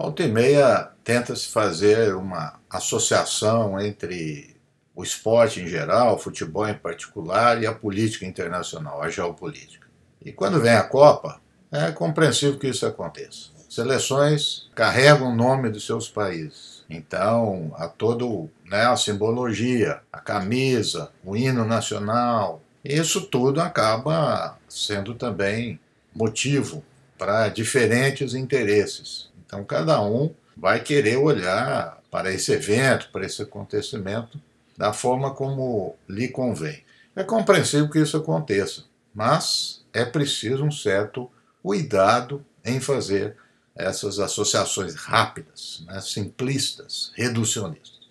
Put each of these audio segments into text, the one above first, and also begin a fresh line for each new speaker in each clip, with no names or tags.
Volta e meia tenta-se fazer uma associação entre o esporte em geral, o futebol em particular e a política internacional, a geopolítica. E quando vem a Copa, é compreensível que isso aconteça. Seleções carregam o nome dos seus países. Então, há todo a simbologia, a camisa, o hino nacional. Isso tudo acaba sendo também motivo para diferentes interesses. Então, cada um vai querer olhar para esse evento, para esse acontecimento, da forma como lhe convém. É compreensível que isso aconteça, mas é preciso um certo cuidado em fazer essas associações rápidas, simplistas, reducionistas.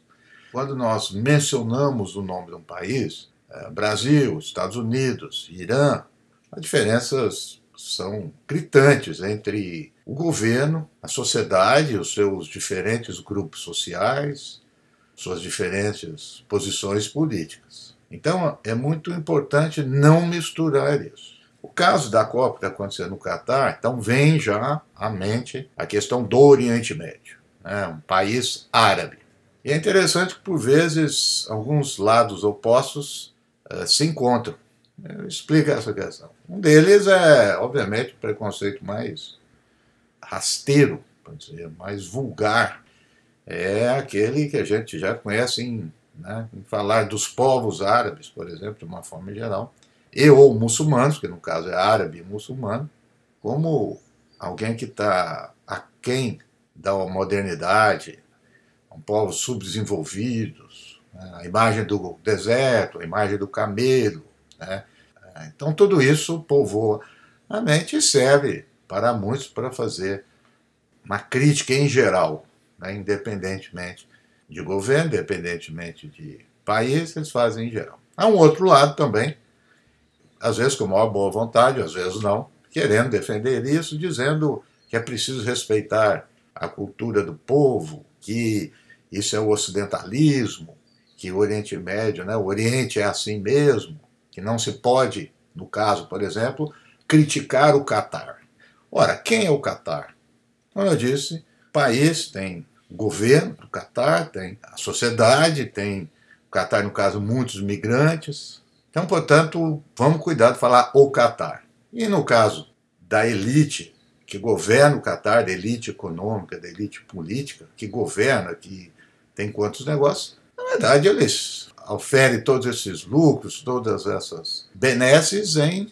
Quando nós mencionamos o nome de um país, Brasil, Estados Unidos, Irã, as diferenças são gritantes entre o governo, a sociedade, os seus diferentes grupos sociais, suas diferentes posições políticas. Então é muito importante não misturar isso. O caso da Copa que está acontecendo no Catar, então vem já à mente a questão do Oriente Médio, um país árabe. E é interessante que, por vezes, alguns lados opostos se encontram. Explica essa questão. Um deles é, obviamente, o preconceito mais rasteiro, dizer, mais vulgar. É aquele que a gente já conhece em falar dos povos árabes, por exemplo, de uma forma geral, e ou muçulmanos, que no caso é árabe e muçulmano, como alguém que está aquém da modernidade, um povos subdesenvolvidos, a imagem do deserto, a imagem do camelo. Então tudo isso povoa a mente e serve para muitos para fazer uma crítica em geral, independentemente de governo, independentemente de país, eles fazem em geral. Há um outro lado também, às vezes com maior boa vontade, às vezes não, querendo defender isso, dizendo que é preciso respeitar a cultura do povo, que isso é o ocidentalismo, que o Oriente Médio, o Oriente é assim mesmo, que não se pode, no caso, por exemplo, criticar o Catar. Ora, quem é o Catar? Como eu disse, o país tem o governo do Catar, tem a sociedade, tem o Catar, no caso, muitos migrantes. Então, portanto, vamos cuidar de falar o Catar. E no caso da elite que governa o Catar, da elite econômica, da elite política, que governa, que tem quantos negócios, na verdade eles oferem todos esses lucros, todas essas benesses em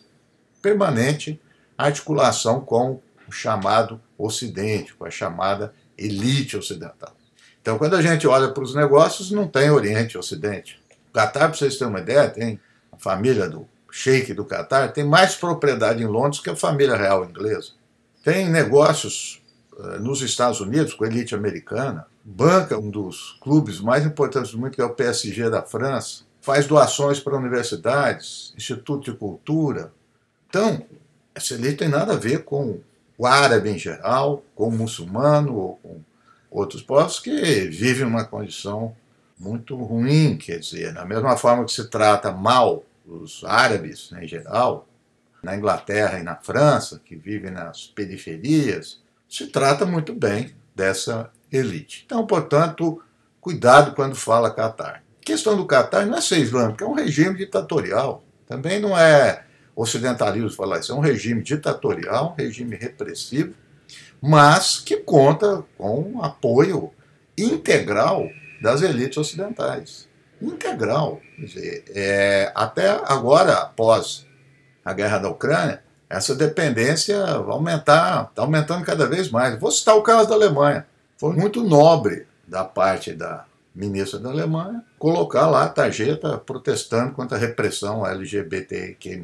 permanente articulação com o chamado Ocidente, com a chamada elite ocidental. Então, quando a gente olha para os negócios, não tem Oriente e Ocidente. O Catar, para vocês terem uma ideia, tem a família do sheik do Catar, tem mais propriedade em Londres que a família real inglesa. Tem negócios nos Estados Unidos com a elite americana, banca um dos clubes mais importantes do mundo, que é o PSG da França, faz doações para universidades, instituto de cultura. Então, essa elite tem nada a ver com o árabe em geral, com o muçulmano ou com outros povos que vivem uma condição muito ruim, quer dizer, da mesma forma que se trata mal os árabes em geral, na Inglaterra e na França, que vivem nas periferias, se trata muito bem dessa elite. Então, portanto, cuidado quando fala Catar. A questão do Catar não é ser islâmico, é um regime ditatorial. Também não é ocidentalismo falar isso, é um regime ditatorial, um regime repressivo, mas que conta com o apoio integral das elites ocidentais. Integral. Quer dizer, até agora, após a guerra da Ucrânia, essa dependência vai aumentar, está aumentando cada vez mais. Vou citar o caso da Alemanha. Foi muito nobre da parte da ministra da Alemanha colocar lá a tarjeta protestando contra a repressão LGBTQI+.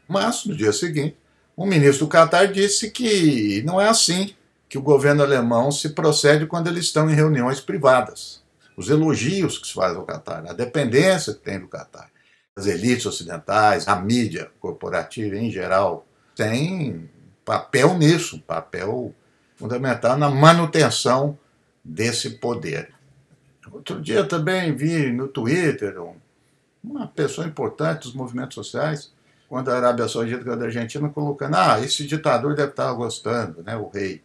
Mas, no dia seguinte, o ministro do Catar disse que não é assim que o governo alemão se procede quando eles estão em reuniões privadas. Os elogios que se faz ao Catar, a dependência que tem do Catar, as elites ocidentais, a mídia corporativa em geral, tem papel nisso, papel fundamental na manutenção desse poder. Outro dia também vi no Twitter uma pessoa importante dos movimentos sociais, quando a Arábia Saudita e a Argentina, colocando, esse ditador deve estar gostando, o rei.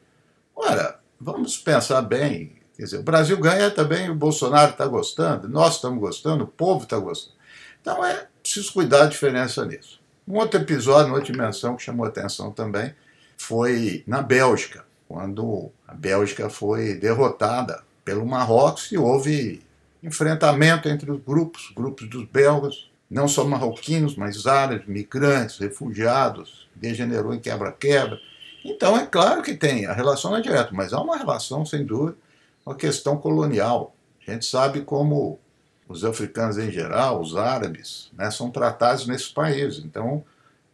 Ora, vamos vamos pensar bem. Quer dizer, o Brasil ganha também, o Bolsonaro está gostando, nós estamos gostando, o povo está gostando. Então é preciso cuidar da diferença nisso. Um outro episódio, uma outra dimensão que chamou a atenção também foi na Bélgica, quando a Bélgica foi derrotada pelo Marrocos e houve enfrentamento entre os grupos dos belgas, não só marroquinos, mas árabes, migrantes, refugiados, degenerou em quebra-quebra. Então é claro que tem, a relação não é direta, mas há uma relação, sem dúvida, com a questão colonial. A gente sabe como os africanos em geral, os árabes, né, são tratados nesses países. Então,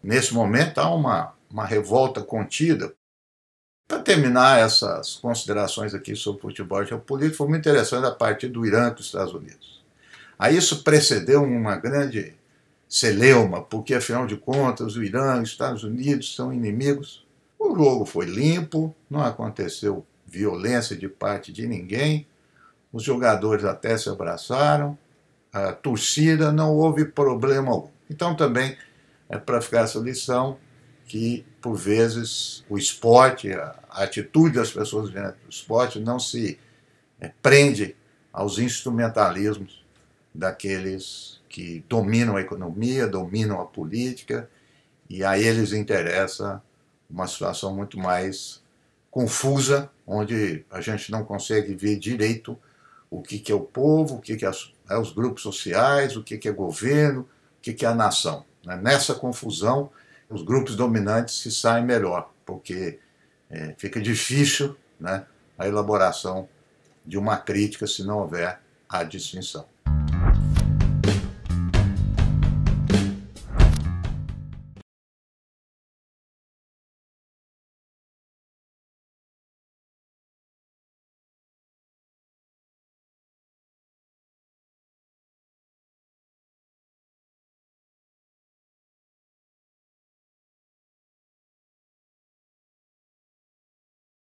nesse momento, há uma revolta contida. Para terminar essas considerações aqui sobre futebol e geopolítica, foi muito interessante a partir do Irã e dos Estados Unidos. Aí isso precedeu uma grande celeuma, porque, afinal de contas, o Irã e os Estados Unidos são inimigos. O jogo foi limpo, não aconteceu violência de parte de ninguém, os jogadores até se abraçaram, a torcida, não houve problema algum. Então também é para ficar essa lição que, por vezes, o esporte, a atitude das pessoas dentro do esporte não se prende aos instrumentalismos daqueles que dominam a economia, dominam a política, e a eles interessa uma situação muito mais confusa, onde a gente não consegue ver direito o que é o povo, o que é os grupos sociais, o que é governo, o que é a nação. Nessa confusão, os grupos dominantes se saem melhor, porque fica difícil, né, a elaboração de uma crítica se não houver a distinção.